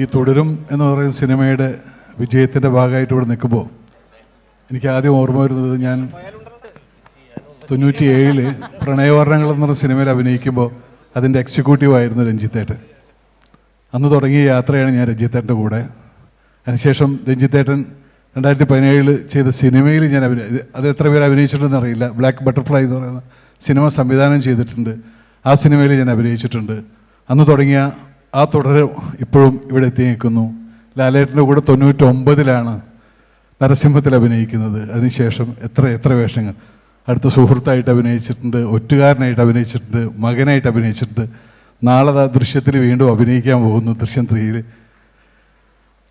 ഈ തുടരും എന്ന് പറയുന്ന സിനിമയുടെ വിജയത്തിൻ്റെ ഭാഗമായിട്ട് ഇവിടെ നിൽക്കുമ്പോൾ എനിക്ക് ആദ്യം ഓർമ്മ വരുന്നത്, ഞാൻ 97 പ്രണയവർണ്ണങ്ങൾ എന്ന് പറഞ്ഞ സിനിമയിൽ അഭിനയിക്കുമ്പോൾ അതിൻ്റെ എക്സിക്യൂട്ടീവായിരുന്നു രഞ്ജിത്തേട്ടൻ. അന്ന് തുടങ്ങിയ യാത്രയാണ് ഞാൻ രഞ്ജിത്തേട്ടൻ്റെ കൂടെ. അതിനുശേഷം രഞ്ജിത്തേട്ടൻ 2017 ചെയ്ത സിനിമയിൽ ഞാൻ അത് എത്ര പേര് അഭിനയിച്ചിട്ടുണ്ടെന്ന് അറിയില്ല. ബ്ലാക്ക് ബട്ടർഫ്ലൈ എന്ന് പറയുന്ന സിനിമ സംവിധാനം ചെയ്തിട്ടുണ്ട്. ആ സിനിമയിൽ ഞാൻ അഭിനയിച്ചിട്ടുണ്ട്. അന്ന് തുടങ്ങിയ ആ തുടരും ഇപ്പോഴും ഇവിടെ എത്തി നിൽക്കുന്നു. ലാലേട്ടൻ്റെ കൂടെ 99 നരസിംഹത്തിൽ അഭിനയിക്കുന്നത്. അതിനുശേഷം എത്ര വേഷങ്ങൾ, അടുത്ത സുഹൃത്തായിട്ട് അഭിനയിച്ചിട്ടുണ്ട്, ഒറ്റുകാരനായിട്ട് അഭിനയിച്ചിട്ടുണ്ട്, മകനായിട്ട് അഭിനയിച്ചിട്ടുണ്ട്. നാളെ ദൃശ്യത്തിൽ വീണ്ടും അഭിനയിക്കാൻ പോകുന്നു, ദൃശ്യം 3.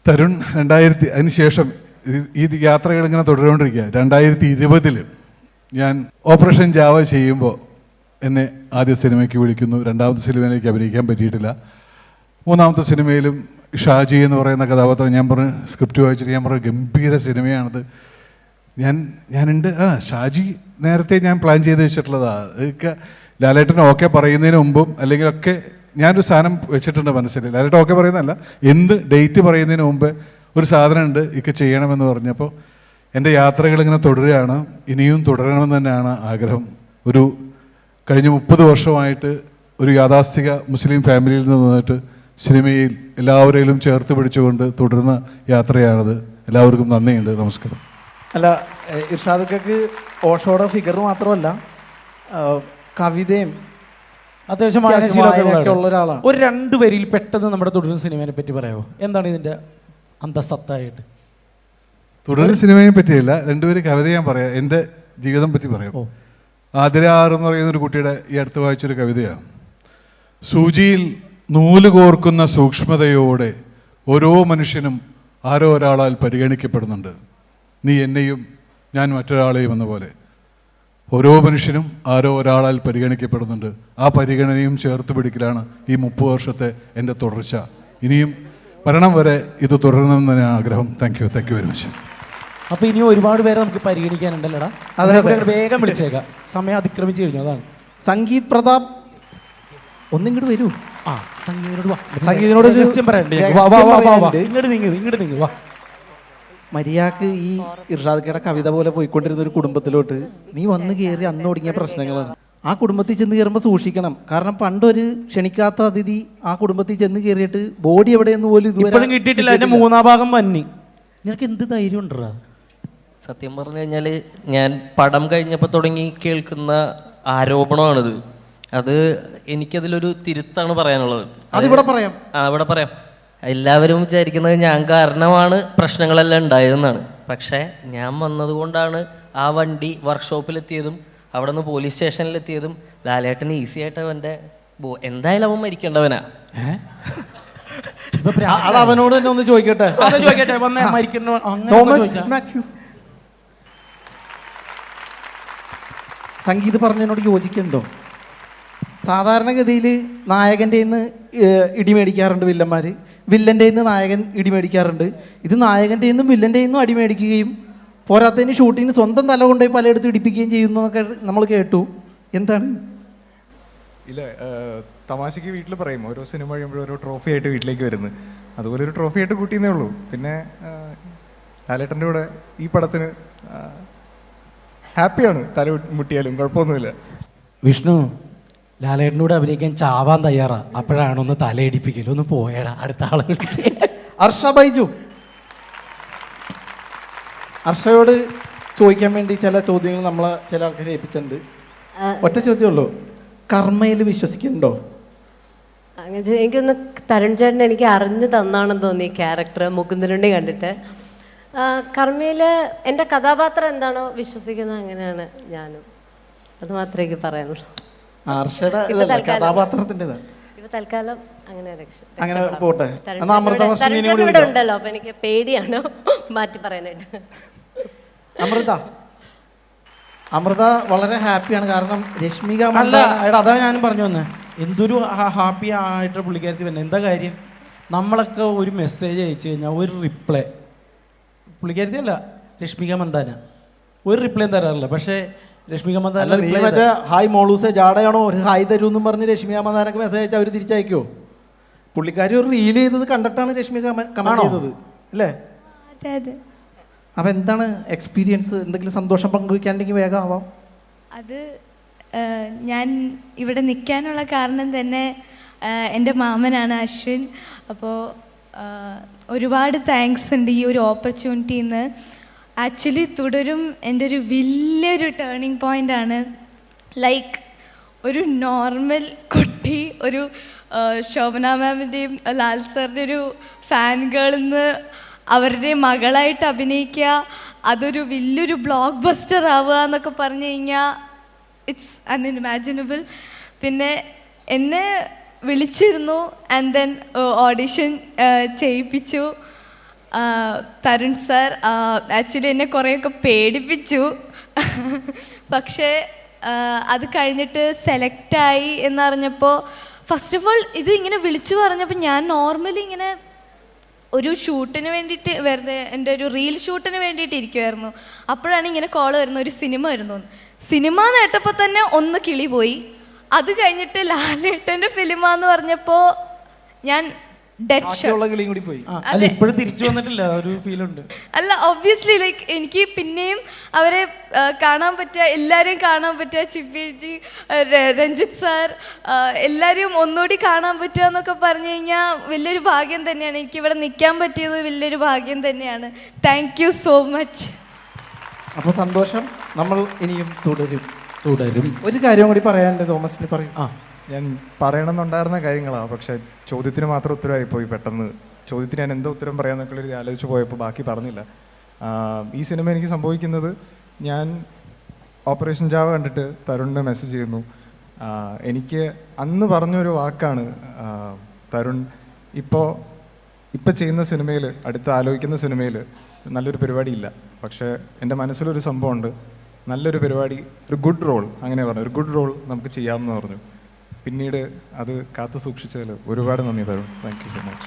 തരുൺ അതിനുശേഷം ഈ യാത്രകൾ ഇങ്ങനെ തുടരുകൊണ്ടിരിക്കുക. 2020 ഞാൻ ഓപ്പറേഷൻ ജാവ ചെയ്യുമ്പോൾ എന്നെ ആദ്യ സിനിമയ്ക്ക് വിളിക്കുന്നു. രണ്ടാമത്തെ സിനിമയിലേക്ക് അഭിനയിക്കാൻ പറ്റിയിട്ടില്ല. മൂന്നാമത്തെ സിനിമയിലും ഷാജി എന്ന് പറയുന്ന കഥാപാത്രം ഞാൻ പറഞ്ഞ് സ്ക്രിപ്റ്റ് വായിച്ചിട്ട് ഞാൻ പറഞ്ഞു ഗംഭീര സിനിമയാണത്. ഞാനുണ്ട് ഷാജി നേരത്തെ ഞാൻ പ്ലാൻ ചെയ്ത് വെച്ചിട്ടുള്ളതാണ്. അതൊക്കെ ലാലേട്ടൻ ഓക്കെ പറയുന്നതിന് മുമ്പും അല്ലെങ്കിലൊക്കെ ഞാനൊരു സാധനം വെച്ചിട്ടുണ്ട് മനസ്സിൽ. ലാലേട്ടൻ ഓക്കെ പറയുന്നതല്ല, എന്ത് ഡേറ്റ് പറയുന്നതിന് മുമ്പ് ഒരു സാധനമുണ്ട് ഇതൊക്കെ ചെയ്യണമെന്ന് പറഞ്ഞപ്പോൾ എൻ്റെ യാത്രകൾ ഇങ്ങനെ തുടരുകയാണ്. ഇനിയും തുടരണമെന്ന് തന്നെയാണ് ആഗ്രഹം. കഴിഞ്ഞ 30 വർഷമായിട്ട് ഒരു യാഥാസ്ഥിക മുസ്ലിം ഫാമിലിയിൽ നിന്ന് വന്നിട്ട് സിനിമയിൽ എല്ലാവരെയും ചേർത്ത് പിടിച്ചുകൊണ്ട് തുടരുന്ന യാത്രയാണത്. എല്ലാവർക്കും നന്ദിയുണ്ട്, നമസ്കാരം. അല്ല, ഇർഷാദക്ക് ഓഷോയുടെ ഫിഗർ മാത്രമല്ല, കവിതയും അത്യാവശ്യം ഉള്ള ഒരാളാണ്. ഒരു 2 വരിയിൽ പെട്ടെന്ന് നമ്മുടെ തുടരുന്ന സിനിമയെ പറ്റി പറയാമോ? എന്താണ് ഇതിൻ്റെ അന്തസത്തായിട്ട്? തുടരുന്ന സിനിമയെ പറ്റിയല്ല, 2 വരി കവിത ഞാൻ പറയാം. എൻ്റെ ജീവിതം പറ്റി പറയാം. ആതിരാർ എന്ന് പറയുന്ന ഒരു കുട്ടിയുടെ ഈ അടുത്ത് വായിച്ചൊരു കവിതയാണ്. സൂചിയിൽ നൂല് കോർക്കുന്ന സൂക്ഷ്മതയോടെ ഓരോ മനുഷ്യനും ആരോ ഒരാളാൽ പരിഗണിക്കപ്പെടുന്നുണ്ട്. നീ എന്നെയും ഞാൻ മറ്റൊരാളെയും എന്ന പോലെ ഓരോ മനുഷ്യനും ആരോ ഒരാളാൽ പരിഗണിക്കപ്പെടുന്നുണ്ട്. ആ പരിഗണനയും ചേർത്ത് പിടിക്കലാണ് ഈ 30 വർഷത്തെ എൻ്റെ തുടർച്ച. ഇനിയും മരണം വരെ ഇത് തുടരണമെന്ന് തന്നെ ആഗ്രഹം. Thank you very much. അപ്പോൾ ഇനി ഒരുപാട് പേരെ നമുക്ക് പരിഗണിക്കാനുണ്ടല്ലോടാ. അതെ, വേഗം വിളിച്ചേക്കാം, സമയം അതിക്രമിച്ചു കഴിഞ്ഞു. അതാണ് സംഗീത് പ്രതാപ് ഒന്നിങ്ങോട്ട് വരൂ. സംഗീതിനോട് ഇങ്ങോട്ട് വാ. മരിയാക്ക് ഈ ഇർഷാദക്കയുടെ കവിത പോലെ പോയിക്കൊണ്ടിരുന്ന ഒരു കുടുംബത്തിലോട്ട് നീ വന്ന് കയറി അന്ന് ഒടുങ്ങിയ പ്രശ്നങ്ങളാണ്. ആ കുടുംബത്തിൽ ചെന്ന് കയറുമ്പോൾ സൂക്ഷിക്കണം. കാരണം പണ്ടൊരു ക്ഷണിക്കാത്ത അതിഥി ആ കുടുംബത്തിൽ ചെന്ന് കയറിയിട്ട് ബോഡി എവിടെയെന്ന് പോലും ഇതുവരെ കിട്ടിയിട്ടില്ല. അതിന്റെ 3-ാം ഭാഗം വന്നി. നിനക്ക് എന്ത് ധൈര്യം ഉണ്ടോ? സത്യം പറഞ്ഞു കഴിഞ്ഞാൽ ഞാൻ പടം കഴിഞ്ഞപ്പോൾ തുടങ്ങി കേൾക്കുന്ന ആരോപണമാണിത്. അത് എനിക്കതിലൊരു തിരുത്താണ് പറയാനുള്ളത്. അതിവിടെ പറയാം. ഇവിടെ പറയാം. എല്ലാവരും വിചാരിക്കുന്നത് ഞാൻ കാരണമാണ് പ്രശ്നങ്ങളെല്ലാം ഉണ്ടായതെന്നാണ്. പക്ഷേ ഞാൻ വന്നതുകൊണ്ടാണ് ആ വണ്ടി വർക്ക്ഷോപ്പിലെത്തിയതും അവിടെ നിന്ന് പോലീസ് സ്റ്റേഷനിലെത്തിയതും. ലാലേട്ടന് ഈസി ആയിട്ട് അവൻ്റെ എന്തായാലും അവൻ മരിക്കേണ്ടവനാ. അത് അവനോട് തന്നെ ഒന്ന് ചോദിക്കട്ടെ. സംഗീത് പറഞ്ഞതിനോട് യോജിക്കുന്നുണ്ടോ? സാധാരണഗതിയിൽ നായകൻ്റെ നിന്ന് ഇടിമേടിക്കാറുണ്ട് വില്ലന്മാർ, വില്ലൻ്റെ നിന്ന് നായകൻ ഇടിമേടിക്കാറുണ്ട്. ഇത് നായകൻ്റെ നിന്നും വില്ലൻ്റെ നിന്നും അടിമേടിക്കുകയും പോരാത്തതിന് ഷൂട്ടിങ്ങിന് സ്വന്തം തല കൊണ്ടുപോയി പലയിടത്തും ഇടിപ്പിക്കുകയും ചെയ്യുന്നതൊക്കെ നമ്മൾ കേട്ടു. എന്താണ്? ഇല്ല, തമാശയ്ക്ക് വീട്ടിൽ പറയും ഓരോ സിനിമ കഴിയുമ്പോഴും ഓരോ ട്രോഫി ആയിട്ട് വീട്ടിലേക്ക് വരുന്നത്. അതുപോലെ ഒരു ട്രോഫി ആയിട്ട് കൂട്ടിയെന്നേ ഉള്ളൂ. പിന്നെ ലാലേട്ടൻ്റെ കൂടെ ഈ പടത്തിന് ഹാപ്പിയാണ്. തല മുട്ടിയാലും കുഴപ്പമൊന്നുമില്ല. വിഷ്ണു, ലാലേട്ടൻ്റെ കൂടെ അഭിനയിക്കാൻ ചാവാൻ തയ്യാറാ. അപ്പോഴാണൊന്ന് തലയിടിപ്പിക്കലും. ഒന്ന് പോയടാ, അടുത്ത ആളുകൾ. അർഷ ബൈജു, അർഷയോട് ചോദിക്കാൻ വേണ്ടി ചില ചോദ്യങ്ങൾ നമ്മളെ ചില ആൾക്കാരെ ഏൽപ്പിച്ചിട്ടുണ്ട്. ഒറ്റ ചോദ്യമുള്ളൂ, കർമ്മയിൽ വിശ്വസിക്കുന്നുണ്ടോ? എനിക്കൊന്ന് തരുൺ ചേട്ടൻ എനിക്ക് അറിഞ്ഞു തന്നാണെന്ന് തോന്നി ക്യാരക്ടർ മുകുന്ദനുണ്ണി കണ്ടിട്ട്. കർമ്മയിൽ എൻ്റെ കഥാപാത്രം എന്താണോ വിശ്വസിക്കുന്നത് അങ്ങനെയാണ് ഞാനും. അത് മാത്രമേ എനിക്ക് പറയാനുള്ളൂ. കഥാപാത്രത്തിൻ്റെതാണ്. ഇപ്പൊ തൽക്കാലം അങ്ങനെ പോട്ടെ. ഇവിടെ ഉണ്ടല്ലോ, അപ്പൊ എനിക്ക് പേടിയാണോ മാറ്റി പറയാനായിട്ട്. അമൃത വളരെ ഹാപ്പിയാണ്. കാരണം രശ്മിക അതാ ഞാനും പറഞ്ഞു വന്നേ. എന്തൊരു ഹാപ്പി ആയിട്ട് പുള്ളിക്കാരത്തി തന്നെ. എന്താ കാര്യം? നമ്മളൊക്കെ ഒരു മെസ്സേജ് അയച്ചു കഴിഞ്ഞാൽ ഒരു റിപ്ലൈ, പുള്ളിക്കാരത്തി അല്ല രശ്മിക മന്ദാന, ഒരു റിപ്ലൈ തരാറില്ല. പക്ഷേ രശ്മിക മന്ദാന ഹായ് മോളൂസെ ജാടയാണോ ഒരു ഹായ് തരൂ എന്നും പറഞ്ഞ് രശ്മിക മന്ദാനക്ക് മെസ്സേജ് അയച്ചാൽ അവർ തിരിച്ചയക്കുമോ? പുള്ളിക്കാരി ഒരു റീൽ ചെയ്തത് കണ്ടിട്ടാണ് രശ്മിക കമന്റ് ചെയ്തത് അല്ലേ? അതെ അതെ. അപ്പൊ എന്താണ് എക്സ്പീരിയൻസ്? എന്തെങ്കിലും സന്തോഷം പങ്കുവയ്ക്കാണ്ടെങ്കിൽ വേഗം ആവാം. അത് ഞാൻ ഇവിടെ നിൽക്കാനുള്ള കാരണം തന്നെ എൻ്റെ മാമനാണ് അശ്വിൻ. അപ്പോൾ ഒരുപാട് താങ്ക്സ് ഉണ്ട് ഈ ഒരു ഓപ്പർച്യൂണിറ്റിന്ന്. ആക്ച്വലി തുടരും എൻ്റെ ഒരു വലിയൊരു ടേണിംഗ് പോയിൻ്റാണ്. ലൈക്ക് ഒരു നോർമൽ കുട്ടി ഒരു ശോഭന മാമിൻ്റെയും ലാൽ സാറിൻ്റെ ഒരു ഫാൻ ഗേളിൽ നിന്ന് അവരുടെ മകളായിട്ട് അഭിനയിക്കുക, അതൊരു വലിയൊരു ബ്ലോക്ക് ബസ്റ്റർ ആവുക എന്നൊക്കെ പറഞ്ഞു കഴിഞ്ഞാൽ ഇറ്റ്സ് അൺഇമാജിനബിൾ. പിന്നെ എന്നെ വിളിച്ചിരുന്നു ആൻഡ് ദെൻ ഓഡിഷൻ ചെയ്യിപ്പിച്ചു തരുൺ സാർ. ആക്ച്വലി എന്നെ കുറേയൊക്കെ പേടിപ്പിച്ചു. പക്ഷേ അത് കഴിഞ്ഞിട്ട് സെലക്റ്റായി എന്നറിഞ്ഞപ്പോൾ ഫസ്റ്റ് ഓഫ് ഓൾ ഇത് ഇങ്ങനെ വിളിച്ചു പറഞ്ഞപ്പോൾ ഞാൻ നോർമലി ഇങ്ങനെ ഒരു ഷൂട്ടിന് വേണ്ടിയിട്ട് വെറുതെ എൻ്റെ ഒരു റീൽ ഷൂട്ടിന് വേണ്ടിയിട്ട് ഇരിക്കുമായിരുന്നു. അപ്പോഴാണ് ഇങ്ങനെ കോൾ വരുന്നത്, ഒരു സിനിമ വരുന്നു. സിനിമ നേട്ടപ്പോൾ തന്നെ ഒന്ന് കിളി പോയി. അത് കഴിഞ്ഞിട്ട് ലാലേട്ടൻ്റെ ഫിലിമാന്ന് പറഞ്ഞപ്പോൾ ഞാൻ ഡെഡ് ഷോട്ട്. കിളിയും കൂടി പോയി. അല്ല ഇപ്പോഴും തിരിച്ചു വന്നിട്ടില്ല, ഒരു ഫീലുണ്ട്. അല്ല ഒബ്വിയസ്ലി ലൈക്ക് എനിക്ക് പിന്നെയും അവരെ കാണാൻ പറ്റുക, എല്ലാവരെയും കാണാൻ പറ്റുക, ചിപ്പേജി, രഞ്ജിത്ത് സാർ, എല്ലാവരെയും ഒന്നുകൂടി കാണാൻ പറ്റുക എന്നൊക്കെ പറഞ്ഞു കഴിഞ്ഞാൽ വലിയൊരു ഭാഗ്യം തന്നെയാണ്. എനിക്കിവിടെ നിൽക്കാൻ പറ്റിയത് വലിയൊരു ഭാഗ്യം തന്നെയാണ്. Thank you so much. അപ്പോൾ സന്തോഷം. നമ്മൾ ഇനിയും തുടരും. ഒരു കാര്യം കൂടി പറയാനുണ്ട് തോമസിന്, പറയും. ഞാൻ പറയണമെന്നുണ്ടായിരുന്ന കാര്യങ്ങളാണ്, പക്ഷെ ചോദ്യത്തിന് മാത്രം ഉത്തരവായിപ്പോയി. പെട്ടെന്ന് ചോദ്യത്തിന് ഞാൻ എന്താ ഉത്തരം പറയാമെന്നൊക്കെ ഒരു ആലോചിച്ച് പോയപ്പോൾ ബാക്കി പറഞ്ഞില്ല. ഈ സിനിമ എനിക്ക് സംഭവിക്കുന്നത്, ഞാൻ ഓപ്പറേഷൻ ജാവ കണ്ടിട്ട് തരുണിന് മെസ്സേജ് ചെയ്യുന്നു. എനിക്ക് അന്ന് പറഞ്ഞൊരു വാക്കാണ്, തരുൺ ഇപ്പോൾ ചെയ്യുന്ന സിനിമയിൽ, അടുത്ത് ആലോചിക്കുന്ന സിനിമയിൽ നല്ലൊരു പരിപാടിയില്ല, പക്ഷേ എൻ്റെ മനസ്സിലൊരു സംഭവമുണ്ട്, നല്ലൊരു പരിപാടി, ഒരു ഗുഡ് റോൾ, അങ്ങനെ പറഞ്ഞു, ഒരു ഗുഡ് റോൾ നമുക്ക് ചെയ്യാമെന്ന് പറഞ്ഞു. പിന്നീട് അത് കാത്തു സൂക്ഷിച്ചതിൽ ഒരുപാട് നന്ദി Tarun. Thank you so much.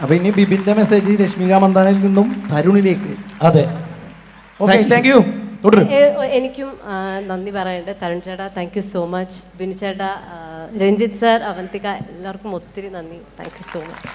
അപ്പൊ ഇനി ബിബിന്റെ മെസ്സേജ് രശ്മിക മന്ദാനയിൽ നിന്നും തരുണിലേക്ക്. അതെ, താങ്ക് യു. എനിക്കും നന്ദി പറയണ്ട്. തരുൺ ചേട്ടാ thank you so much. Binu ചേട്ടാ, രഞ്ജിത്ത് സാർ, അവന്തിക, എല്ലാവർക്കും ഒത്തിരി നന്ദി. Thank you so much.